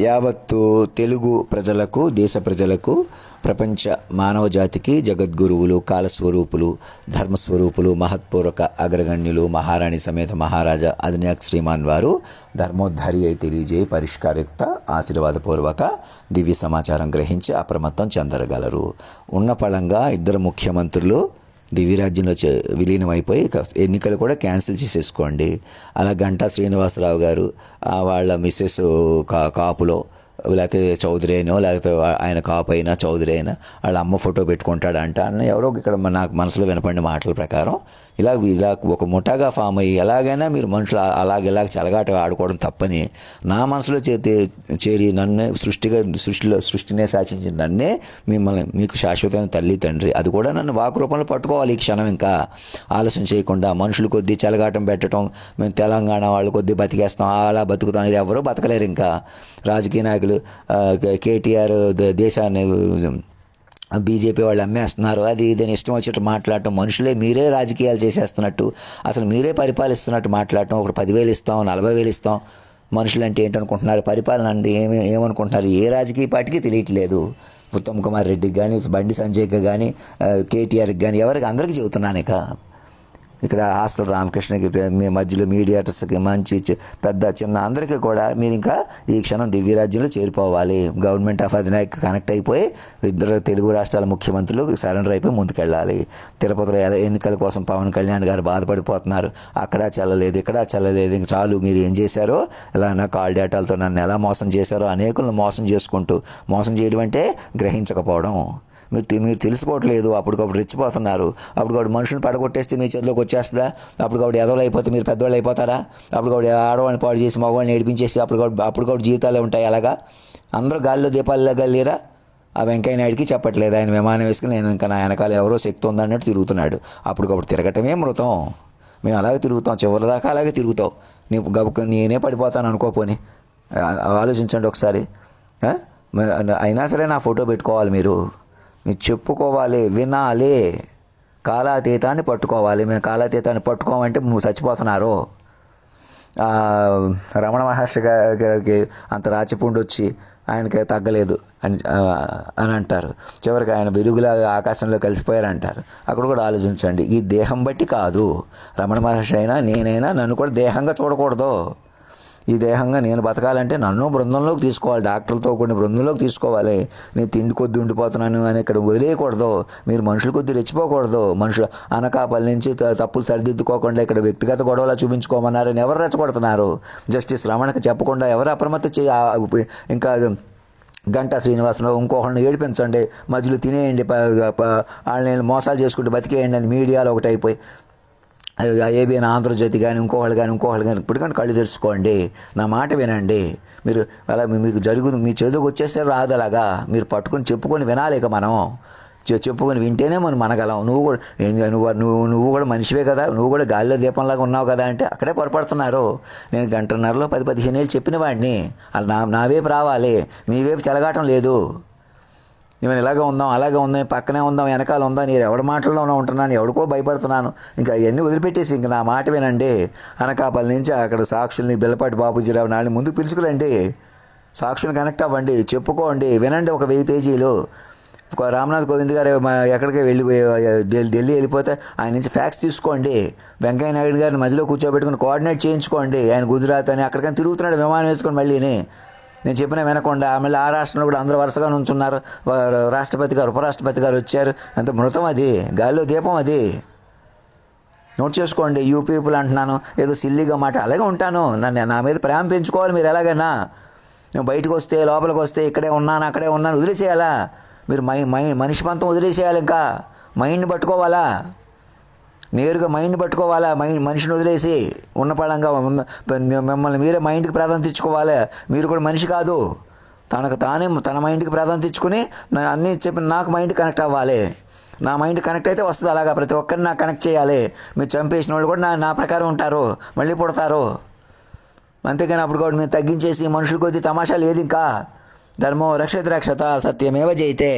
యావత్తు తెలుగు ప్రజలకు, దేశ ప్రజలకు, ప్రపంచ మానవ జాతికి జగద్గురువులు, కాలస్వరూపులు, ధర్మస్వరూపులు, మహత్పూర్వక అగ్రగణ్యులు, మహారాణి సమేత మహారాజా అధినాయక్ శ్రీమాన్ వారు ధర్మోద్ధారి అయి తెలియజేయి పరిష్కారయుక్త ఆశీర్వాదపూర్వక దివ్య సమాచారం గ్రహించి అప్రమత్తం చెందగలరు. ఉన్న పళంగా ఇద్దరు ముఖ్యమంత్రులు దివ్యరాజ్యంలో విలీనమైపోయి ఎన్నికలు కూడా క్యాన్సిల్ చేసేసుకోండి. అలా గంటా శ్రీనివాసరావు గారు వాళ్ళ మిస్సెస్ కాపులో, లేకపోతే చౌదరి అయినో, లేకపోతే ఆయన కాపు అయినా చౌదరి అయినా వాళ్ళ అమ్మ ఫోటో పెట్టుకుంటాడంట అని ఎవరో ఇక్కడ నాకు మనసులో వినపడిన మాటల ప్రకారం ఇలా ఒక ముఠాగా ఫామ్ అయ్యి ఎలాగైనా మీరు మనుషులు అలాగ చెలగాట ఆడుకోవడం తప్పని నా మనసులో చేరి నన్నే సృష్టినే శాసించిన నన్నే మిమ్మల్ని మీకు శాశ్వతమైన తల్లి తండ్రి అది కూడా నన్ను వాకు రూపంలో పట్టుకోవాలి ఈ క్షణం. ఇంకా ఆలస్యం చేయకుండా మనుషులు కొద్దీ చెలగాటం పెట్టడం, మేము తెలంగాణ వాళ్ళు కొద్దీ బతికేస్తాం అలా బతుకుతాం, ఇది ఎవరో బతకలేరు. ఇంకా రాజకీయ నాయకులు కేటీఆర్ దేశాన్ని బీజేపీ వాళ్ళు అమ్మేస్తున్నారు, అది ఇదని ఇష్టం వచ్చినట్టు మాట్లాడటం, మనుషులే మీరే రాజకీయాలు చేసేస్తున్నట్టు, అసలు మీరే పరిపాలిస్తున్నట్టు మాట్లాడటం. ఒకటి 10,000 ఇస్తాం, 40,000 ఇస్తాం. మనుషులు అంటే ఏంటనుకుంటున్నారు, పరిపాలన అంటే ఏమనుకుంటున్నారు, ఏ రాజకీయ పార్టీకి తెలియట్లేదు. ఉత్తమ్ కుమార్ రెడ్డికి కానీ, బండి సంజయ్కి కానీ, కేటీఆర్కి కానీ, ఎవరికి అందరికీ చెబుతున్నాను. ఇక్కడ హాస్టల్ రామకృష్ణకి మీ మధ్యలో మీడియేటర్స్కి మంచి పెద్ద చిన్న అందరికీ కూడా మీరు ఇంకా ఈ క్షణం దివ్యరాజ్యంలో చేరిపోవాలి. గవర్నమెంట్ ఆఫ్ అధినాయక్ కనెక్ట్ అయిపోయి ఇద్దరు తెలుగు రాష్ట్రాల ముఖ్యమంత్రులు సరెండర్ అయిపోయి ముందుకెళ్ళాలి. తిరుపతిలో ఎన్నికల కోసం పవన్ కళ్యాణ్ గారు బాధపడిపోతున్నారు, అక్కడ చెల్లలేదు ఇక్కడ చెల్లలేదు, ఇంక చాలు మీరు ఏం చేశారో ఇలా కాల్ డేటాలతో నన్ను ఎలా మోసం చేశారో, అనేకులను మోసం చేయడం అంటే గ్రహించకపోవడం. మీరు తెలుసుకోవట్లేదు, అప్పటికప్పుడు రెచ్చిపోతున్నారు. అప్పటికప్పుడు మనుషులు పడగొట్టేస్తే మీ చేతిలోకి వచ్చేస్తుందా? అప్పటికప్పుడు ఎదవలు అయిపోతే మీరు పెద్దవాళ్ళు అయిపోతారా? అప్పటికప్పుడు ఆడవాళ్ళని పాడు చేసి మగవాళ్ళని ఏడిపించేసి అప్పటికప్పుడు జీవితాలే ఉంటాయి. అలాగా అందరూ గాలిలో దీపాలుగా లేరా? ఆ వెంకయ్య నాయుడికి చెప్పట్లేదు, ఆయన విమానం వేసుకుని నేను ఇంకా నా వెనకాల ఎవరో శక్తి ఉందన్నట్టు తిరుగుతున్నాడు. అప్పటికప్పుడు తిరగటమే మృతం. మేము అలాగే తిరుగుతాం, చివరి దాకా అలాగే తిరుగుతాం. నేనే పడిపోతాను అనుకోపోని ఆలోచించండి ఒకసారి. అయినా సరే నా ఫోటో పెట్టుకోవాలి, మీరు చెప్పుకోవాలి, వినాలి, కాలాతీతాన్ని పట్టుకోవాలి. మేము కాలాతీతాన్ని పట్టుకోమంటే చచ్చిపోతున్నారు. రమణ మహర్షి గారికి అంత రాచిపుండు వచ్చి ఆయనకి తగ్గలేదు అని అంటారు. చివరికి ఆయన వెలుగులా ఆకాశంలో కలిసిపోయారంటారు. అక్కడ కూడా ఆలోచించండి, ఈ దేహం బట్టి కాదు. రమణ మహర్షి అయినా నేనైనా నన్ను కూడా దేహంగా చూడకూడదు. ఈ దేహంగా నేను బతకాలంటే నన్ను బృందంలోకి తీసుకోవాలి, డాక్టర్లతో కొన్ని బృందంలోకి తీసుకోవాలి. నేను తిండి కొద్ది ఉండిపోతున్నాను అని ఇక్కడ వదిలేయకూడదు. మీరు మనుషుల కొద్ది రెచ్చిపోకూడదు. మనుషులు అనకాపల్లి నుంచి తప్పులు సరిదిద్దుకోకుండా ఇక్కడ వ్యక్తిగత గొడవలా చూపించుకోమన్నారని ఎవరు రెచ్చగొడుతున్నారు? జస్టిస్ రమణకి చెప్పకుండా ఎవరు అప్రమత్తం ఇంకా గంటా శ్రీనివాసరావు ఇంకొకరిని ఏడిపించండి, మధ్యలో తినేయండి, వాళ్ళని మోసాలు చేసుకుంటూ బతికేయండి అని మీడియాలో ఒకటి అయిపోయి ఏబిఎన్ ఆంధ్రజ్యోతి కానీ ఇంకోళ్ళు కానీ ఇప్పటికని కళ్ళు తెరుచుకోండి, నా మాట వినండి. మీరు అలా మీకు మీ చేతికి వచ్చేస్తే రాదు. అలాగా మీరు పట్టుకొని చెప్పుకొని వినాలి. ఇక మనం చెప్పుకొని వింటేనే మనం మనగలం. నువ్వు కూడా మనిషివే కదా, నువ్వు కూడా గాలిలో దీపంలాగా ఉన్నావు కదా అంటే అక్కడే పొరపడుతున్నారు. నేను 1.5 10-15 ఏళ్ళు చెప్పిన వాడిని, అలా నా వైపు రావాలి, మీ వైపు చెలగాటం లేదు. నేను ఇలాగే ఉందాం అలాగే ఉందాం పక్కనే ఉందాం వెనకాల ఉందాం, నేను ఎవరి మాటల్లోనే ఉంటున్నాను, ఎవరికో భయపడుతున్నాను, ఇంకా అవన్నీ వదిలిపెట్టేసి ఇంక నా మాట వినండి. అనకాపల్లి నుంచి అక్కడ సాక్షుల్ని బెల్లపాటి బాబుజీరావు నాని ముందుకు పిలుచుకురండి, సాక్షుల్ని కనెక్ట్ అవ్వండి, చెప్పుకోండి, వినండి. ఒక 1000 పేజీలు రామ్నాథ్ కోవింద్ గారు ఎక్కడికి ఢిల్లీ వెళ్ళిపోతే ఆయన నుంచి ఫ్యాక్స్ తీసుకోండి. వెంకయ్య నాయుడు గారిని మధ్యలో కూర్చోబెట్టుకుని కోఆర్డినేట్ చేయించుకోండి. ఆయన గుజరాత్ అని అక్కడికైనా తిరుగుతున్నాడు విమానం వేసుకొని మళ్ళీని. నేను చెప్పినా వినకుండా మళ్ళీ ఆ రాష్ట్రంలో కూడా అందరూ వరుసగా నుంచున్నారు. రాష్ట్రపతి గారు ఉపరాష్ట్రపతి గారు వచ్చారు. అంత మృతం, అది గాలిలో దీపం. అది నోట్ చేసుకోండి. యూ పీపుల్ అంటున్నాను, ఏదో సిల్లీగా మాట, అలాగే ఉంటాను. నా మీద ప్రేమ పెంచుకోవాలి మీరు ఎలాగైనా. నేను బయటకు వస్తే లోపలికి వస్తే ఇక్కడే ఉన్నాను అక్కడే ఉన్నాను వదిలేసేయాలా? మీరు మనిషి పంతం వదిలేసేయాలి. ఇంకా మైండ్ని పట్టుకోవాలా, నేరుగా మైండ్ని పట్టుకోవాలా. మనిషిని వదిలేసి ఉన్నపళంగా మిమ్మల్ని మీరే మైండ్కి ప్రాధాన్యత ఇచ్చుకోవాలి. మీరు కూడా మనిషి కాదు, తన మైండ్కి ప్రాధాన్యత ఇచ్చుకుని అన్నీ చెప్పి నాకు మైండ్ కనెక్ట్ అవ్వాలి. నా మైండ్ కనెక్ట్ అయితే వస్తుంది. అలాగా ప్రతి ఒక్కరిని నాకు కనెక్ట్ చేయాలి. మీరు చంపేసిన వాళ్ళు కూడా నా ప్రకారం ఉంటారు, మళ్ళీ పుడతారు. అంతేగాని అప్పుడు కూడా మీరు తగ్గించేసి మనుషుల కొద్దీ తమాషా లేదు. ఇంకా ధర్మో రక్షత రక్షత సత్యమేవ జయితే.